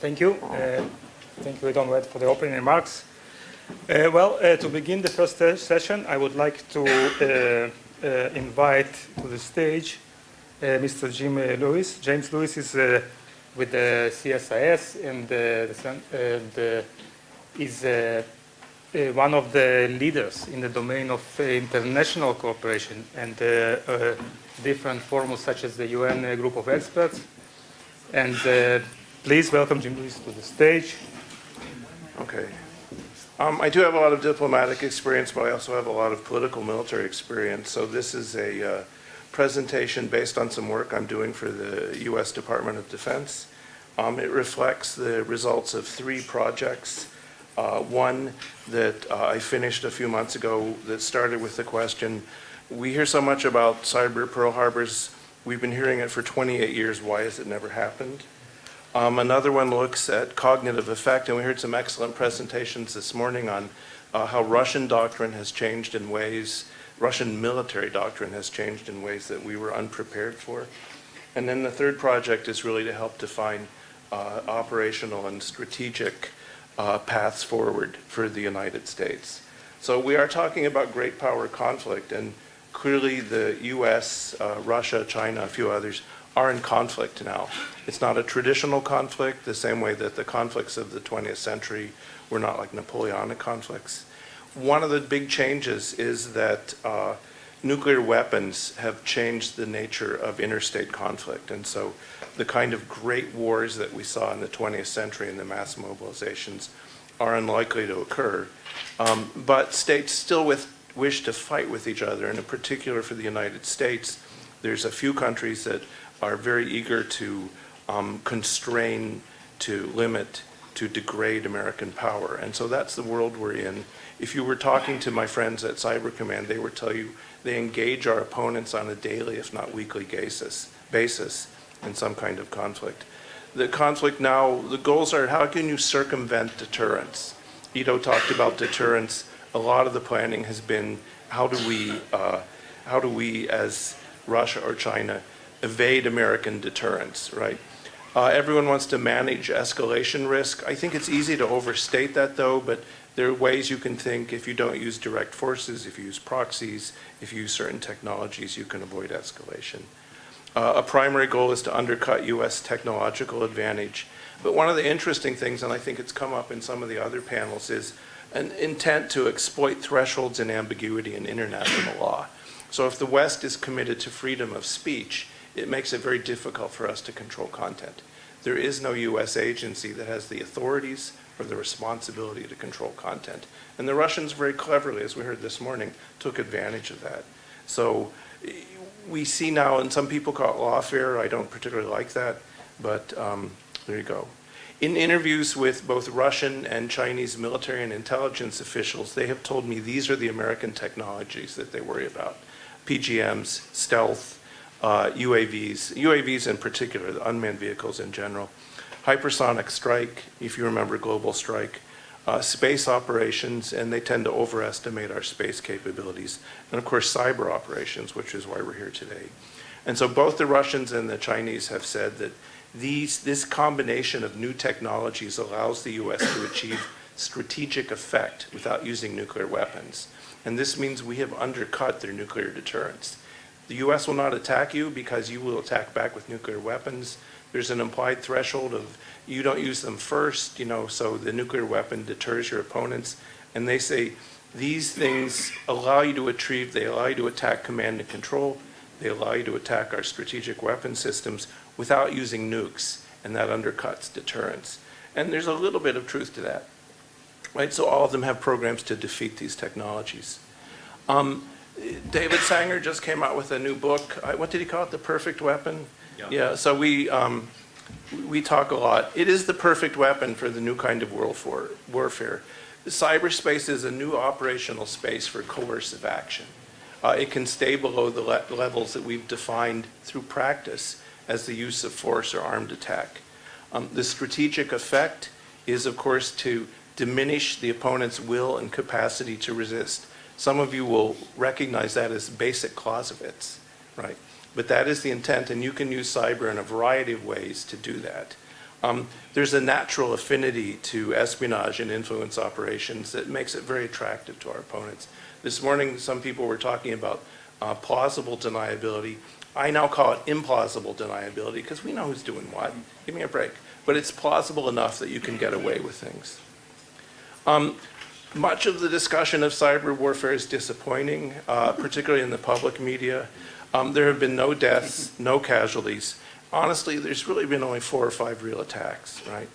Thank you. Thank you, Don Red, for the opening remarks. To begin the first session, I would like to invite to the stage Mr. James Lewis is with the CSIS and is one of the leaders in the domain of international cooperation and different forums such as the UN Group of Experts. And please welcome Jim Lewis to the stage. Okay. I do have a lot of diplomatic experience, but I also have a lot of political military experience. So this is a presentation based on some work I'm doing for the U.S. Department of Defense. It reflects the results of 3 projects. One that I finished a few months ago that started with the question, we hear so much about cyber Pearl Harbors. We've been hearing it for 28 years. Why has it never happened? Another one looks at cognitive effect, and we heard some excellent presentations this morning on how Russian doctrine has changed in ways, Russian military doctrine has changed in ways that we were unprepared for. And then the third project is really to help define operational and strategic paths forward for the United States. So we are talking about great power conflict, and clearly the US, Russia, China, a few others, are in conflict now. It's not a traditional conflict, the same way that the conflicts of the 20th century were not like Napoleonic conflicts. One of the big changes is that nuclear weapons have changed the nature of interstate conflict. And so the kind of great wars that we saw in the 20th century and the mass mobilizations are unlikely to occur. But states still wish to fight with each other, and in particular for the United States, there's a few countries that are very eager to constrain, to limit, to degrade American power. And so that's the world we're in. If you were talking to my friends at Cyber Command, they would tell you they engage our opponents on a daily, if not weekly basis in some kind of conflict. The conflict now, the goals are how can you circumvent deterrence? Ido talked about deterrence. A lot of the planning has been how do we as Russia or China evade American deterrence, right? Everyone wants to manage escalation risk. I think it's easy to overstate that though, but there are ways you can think if you don't use direct forces, if you use proxies, if you use certain technologies, you can avoid escalation. A primary goal is to undercut US technological advantage. But one of the interesting things, and I think it's come up in some of the other panels, is an intent to exploit thresholds and ambiguity in international law. So if the West is committed to freedom of speech, it makes it very difficult for us to control content. There is no US agency that has the authorities or the responsibility to control content. And the Russians very cleverly, as we heard this morning, took advantage of that. So we see now, and some people call it lawfare, I don't particularly like that, but there you go. In interviews with both Russian and Chinese military and intelligence officials, they have told me these are the American technologies that they worry about. PGMs, stealth, UAVs in particular, the unmanned vehicles in general, hypersonic strike, if you remember global strike, space operations, and they tend to overestimate our space capabilities, and of course cyber operations, which is why we're here today. And so both the Russians and the Chinese have said that this combination of new technologies allows the US to achieve strategic effect without using nuclear weapons. And this means we have undercut their nuclear deterrence. The US will not attack you because you will attack back with nuclear weapons. There's an implied threshold of you don't use them first, so the nuclear weapon deters your opponents. And they say these things allow you to they allow you to attack command and control. They allow you to attack our strategic weapon systems without using nukes, and that undercuts deterrence. And there's a little bit of truth to that, right? So all of them have programs to defeat these technologies. David Sanger just came out with a new book. What did he call it? The Perfect Weapon? Yeah, so we talk a lot. It is the perfect weapon for the new kind of warfare. Cyberspace is a new operational space for coercive action. It can stay below the levels that we've defined through practice as the use of force or armed attack. The strategic effect is, of course, to diminish the opponent's will and capacity to resist. Some of you will recognize that as basic Clausewitz, right? But that is the intent, and you can use cyber in a variety of ways to do that. There's a natural affinity to espionage and influence operations that makes it very attractive to our opponents. This morning, some people were talking about plausible deniability. I now call it implausible deniability because we know who's doing what. Give me a break. But it's plausible enough that you can get away with things. Much of the discussion of cyber warfare is disappointing, particularly in the public media. There have been no deaths, no casualties. Honestly, there's really been only 4 or 5 real attacks, right?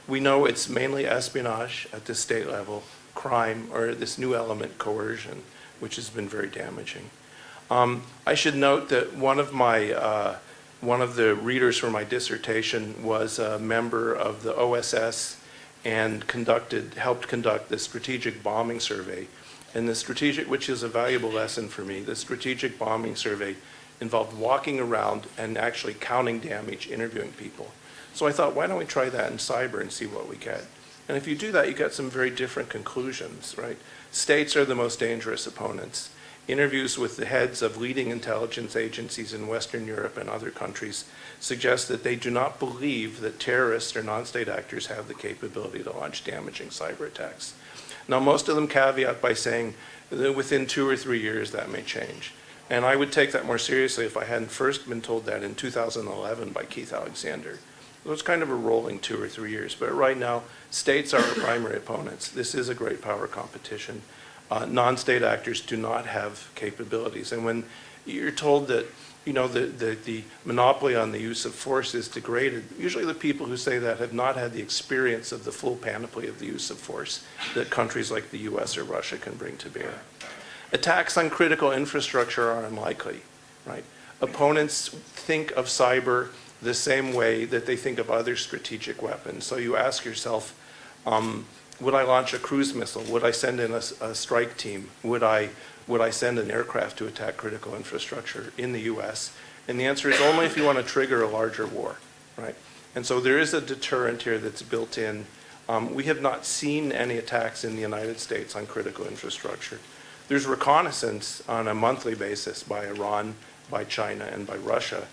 We know it's mainly espionage at the state level, crime, or this new element, coercion, which has been very damaging. I should note that one of the readers for my dissertation was a member of the OSS and helped conduct the strategic bombing survey. And which is a valuable lesson for me, the strategic bombing survey involved walking around and actually counting damage, interviewing people. So I thought, why don't we try that in cyber and see what we get? And if you do that, you get some very different conclusions, right? States are the most dangerous opponents. Interviews with the heads of leading intelligence agencies in Western Europe and other countries suggest that they do not believe that terrorists or non-state actors have the capability to launch damaging cyber attacks. Now, most of them caveat by saying that within 2 or 3 years that may change. And I would take that more seriously if I hadn't first been told that in 2011 by Keith Alexander. It was kind of a rolling 2 or 3 years, but right now, states are our primary opponents. This is a great power competition. Non-state actors do not have capabilities. And when you're told that, you know, the monopoly on the use of force is degraded, usually the people who say that have not had the experience of the full panoply of the use of force that countries like the US or Russia can bring to bear. Attacks on critical infrastructure are unlikely, right? Opponents think of cyber the same way that they think of other strategic weapons. So you ask yourself, would I launch a cruise missile? Would I send in a strike team? Would I send an aircraft to attack critical infrastructure in the US? And the answer is only if you want to trigger a larger war, right? And so there is a deterrent here that's built in. We have not seen any attacks in the United States on critical infrastructure. There's reconnaissance on a monthly basis by Iran, by China, and by Russia.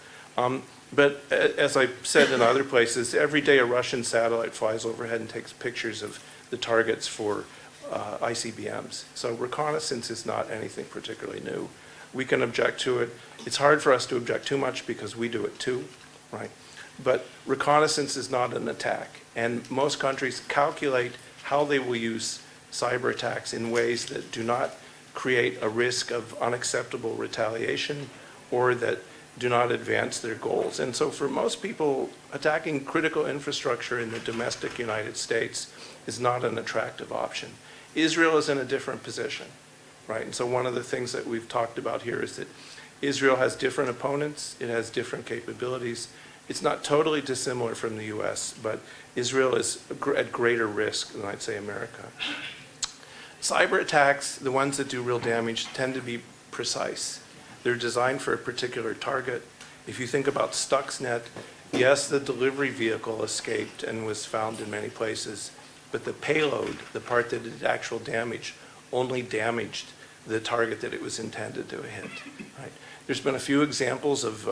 But as I said in other places, every day a Russian satellite flies overhead and takes pictures of the targets for ICBMs. So reconnaissance is not anything particularly new. We can object to it. It's hard for us to object too much because we do it too, right? But reconnaissance is not an attack. And most countries calculate how they will use cyber attacks in ways that do not create a risk of unacceptable retaliation or that do not advance their goals. And so for most people, attacking critical infrastructure in the domestic United States is not an attractive option. Israel is in a different position, right? And so one of the things that we've talked about here is that Israel has different opponents, it has different capabilities. It's not totally dissimilar from the US, but Israel is at greater risk than I'd say America. Cyber attacks, the ones that do real damage, tend to be precise. They're designed for a particular target. If you think about Stuxnet, yes, the delivery vehicle escaped and was found in many places, but the payload, the part that did actual damage, only damaged the target that it was intended to hit. Right? There's been a few examples of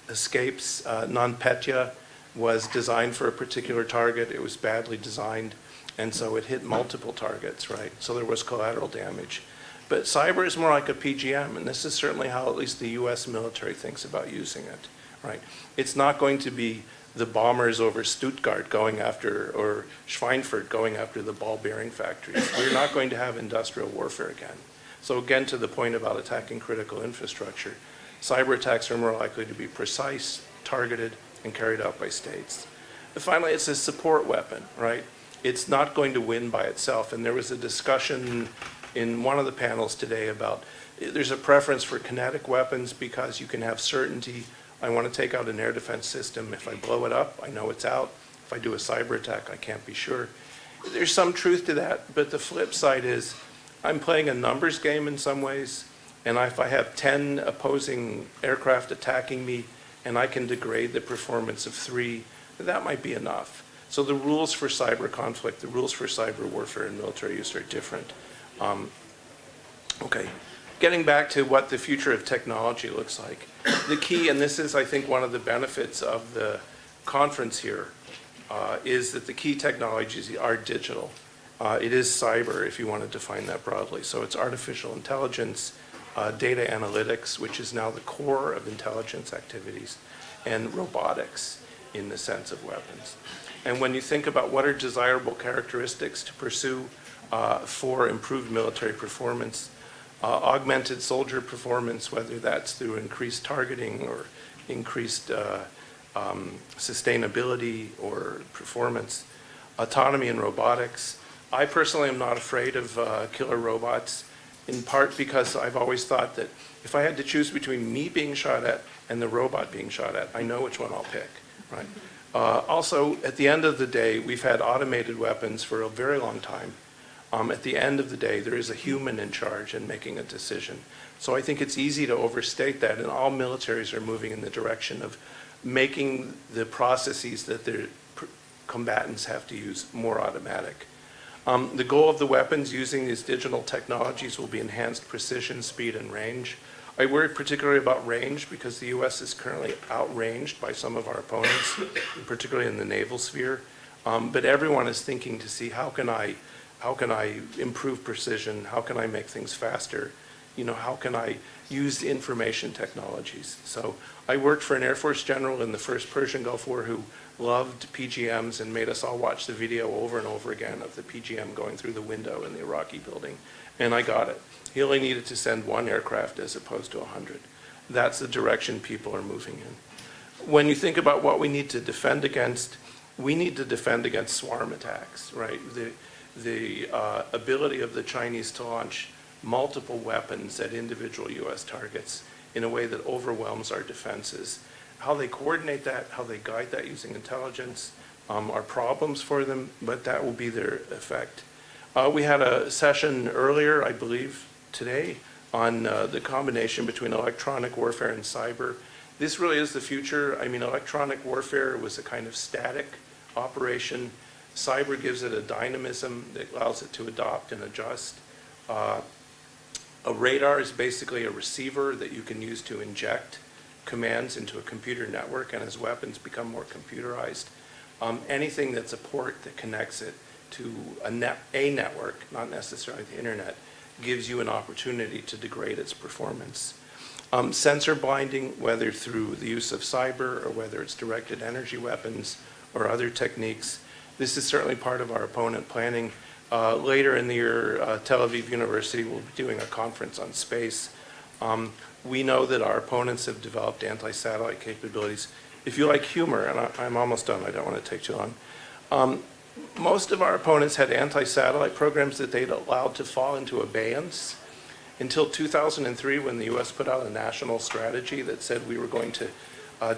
escapes. NotPetya was designed for a particular target. It was badly designed, and so it hit multiple targets, right? So there was collateral damage. But cyber is more like a PGM, and this is certainly how at least the US military thinks about using it, right? It's not going to be the bombers over Stuttgart going after, or Schweinfurt going after the ball bearing factories. We're not going to have industrial warfare again. So again, to the point about attacking critical infrastructure, cyber attacks are more likely to be precise, targeted, and carried out by states. And finally, it's a support weapon, right? It's not going to win by itself. And there was a discussion in one of the panels today about there's a preference for kinetic weapons because you can have certainty. I want to take out an air defense system. If I blow it up, I know it's out. If I do a cyber attack, I can't be sure. There's some truth to that, but the flip side is I'm playing a numbers game in some ways, and if I have 10 opposing aircraft attacking me and I can degrade the performance of 3, that might be enough. So the rules for cyber conflict, the rules for cyber warfare and military use are different. Okay, getting back to what the future of technology looks like. The key, and this is I think one of the benefits of the conference here, is that the key technologies are digital. It is cyber, if you want to define that broadly. So it's artificial intelligence, data analytics, which is now the core of intelligence activities, and robotics in the sense of weapons. And when you think about what are desirable characteristics to pursue for improved military performance, augmented soldier performance, whether that's through increased targeting or increased sustainability or performance, autonomy and robotics. I personally am not afraid of killer robots, in part because I've always thought that if I had to choose between me being shot at and the robot being shot at, I know which one I'll pick, right? Also, at the end of the day, we've had automated weapons for a very long time. At the end of the day, there is a human in charge and making a decision. So I think it's easy to overstate that, and all militaries are moving in the direction of making the processes that their combatants have to use more automatic. The goal of the weapons using these digital technologies will be enhanced precision, speed, and range. I worry particularly about range because the U.S. is currently outranged by some of our opponents, particularly in the naval sphere. But everyone is thinking to see how can I improve precision? How can I make things faster? How can I use information technologies? So I worked for an Air Force general in the first Persian Gulf War who loved PGMs and made us all watch the video over and over again of the PGM going through the window in the Iraqi building. And I got it. He only needed to send one aircraft as opposed to 100. That's the direction people are moving in. When you think about what we need to defend against, we need to defend against swarm attacks, right? The ability of the Chinese to launch multiple weapons at individual U.S. targets in a way that overwhelms our defenses. How they coordinate that, how they guide that using intelligence are problems for them, but that will be their effect. We had a session earlier, I believe today, on the combination between electronic warfare and cyber. This really is the future. I mean, electronic warfare was a kind of static operation. Cyber gives it a dynamism that allows it to adopt and adjust. A radar is basically a receiver that you can use to inject commands into a computer network, and as weapons become more computerized, anything that's a port that connects it to a network, not necessarily the internet, gives you an opportunity to degrade its performance. Sensor blinding, whether through the use of cyber or whether it's directed energy weapons or other techniques, this is certainly part of our opponent planning. Later in the year, Tel Aviv University will be doing a conference on space. We know that our opponents have developed anti-satellite capabilities. If you like humor, and I'm almost done, I don't want to take too long. Most of our opponents had anti-satellite programs that they'd allowed to fall into abeyance until 2003 when the US put out a national strategy that said we were going to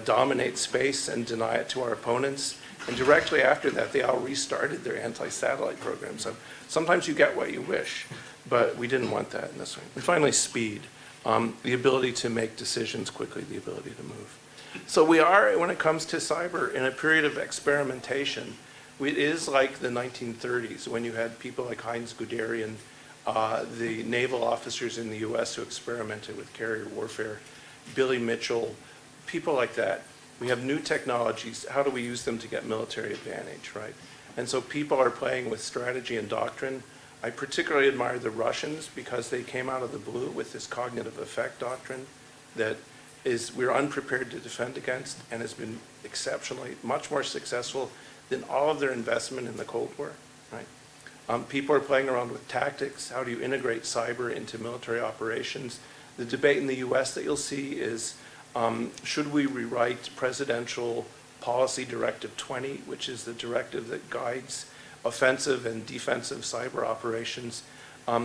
dominate space and deny it to our opponents. And directly after that, they all restarted their anti-satellite program. So sometimes you get what you wish, but we didn't want that in this one. And finally, speed, the ability to make decisions quickly, the ability to move. So we are, when it comes to cyber, in a period of experimentation. It is like the 1930s when you had people like Heinz Guderian, the naval officers in the US who experimented with carrier warfare, Billy Mitchell, people like that. We have new technologies. How do we use them to get military advantage, right? And so people are playing with strategy and doctrine. I particularly admire the Russians because they came out of the blue with this cognitive effect doctrine that we're unprepared to defend against and has been exceptionally much more successful than all of their investment in the Cold War, right? People are playing around with tactics. How do you integrate cyber into military operations? The debate in the US that you'll see is, should we rewrite Presidential Policy Directive 20, which is the directive that guides offensive and defensive cyber operations?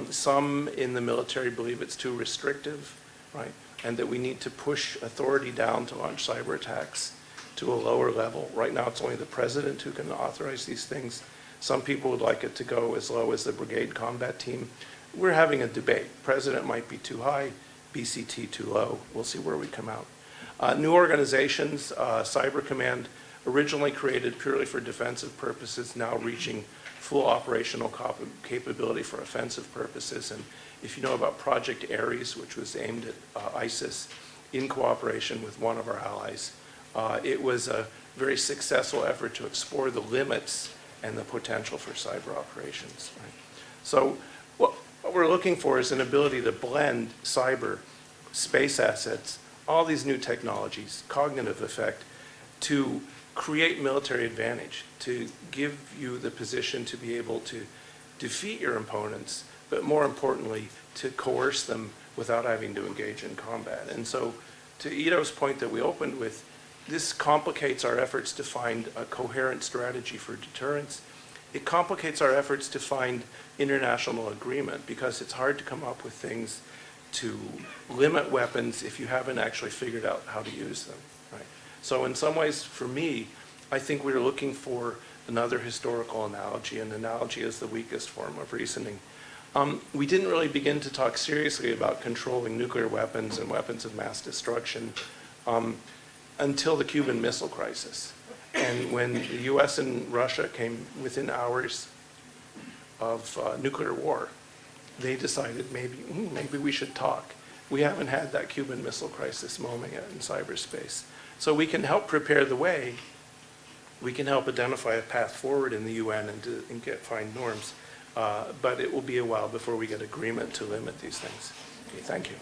Some in the military believe it's too restrictive, right? And that we need to push authority down to launch cyber attacks to a lower level. Right now, it's only the president who can authorize these things. Some people would like it to go as low as the brigade combat team. We're having a debate. President might be too high, BCT too low. We'll see where we come out. New organizations, Cyber Command, originally created purely for defensive purposes, now reaching full operational capability for offensive purposes. And if you know about Project Ares, which was aimed at ISIS in cooperation with one of our allies, it was a very successful effort to explore the limits and the potential for cyber operations. Right? So what we're looking for is an ability to blend cyber, space assets, all these new technologies, cognitive effect, to create military advantage, to give you the position to be able to defeat your opponents, but more importantly, to coerce them without having to engage in combat. And so, to Ido's point that we opened with, this complicates our efforts to find a coherent strategy for deterrence. It complicates our efforts to find international agreement, because it's hard to come up with things to limit weapons if you haven't actually figured out how to use them. Right? So in some ways, for me, I think we're looking for another historical analogy, and analogy is the weakest form of reasoning. We didn't really begin to talk seriously about controlling nuclear weapons and weapons of mass destruction until the Cuban Missile Crisis. And when the US and Russia came within hours of nuclear war, they decided maybe we should talk. We haven't had that Cuban Missile Crisis moment yet in cyberspace. So we can help prepare the way. We can help identify a path forward in the UN and find norms. But it will be a while before we get agreement to limit these things. Okay, thank you.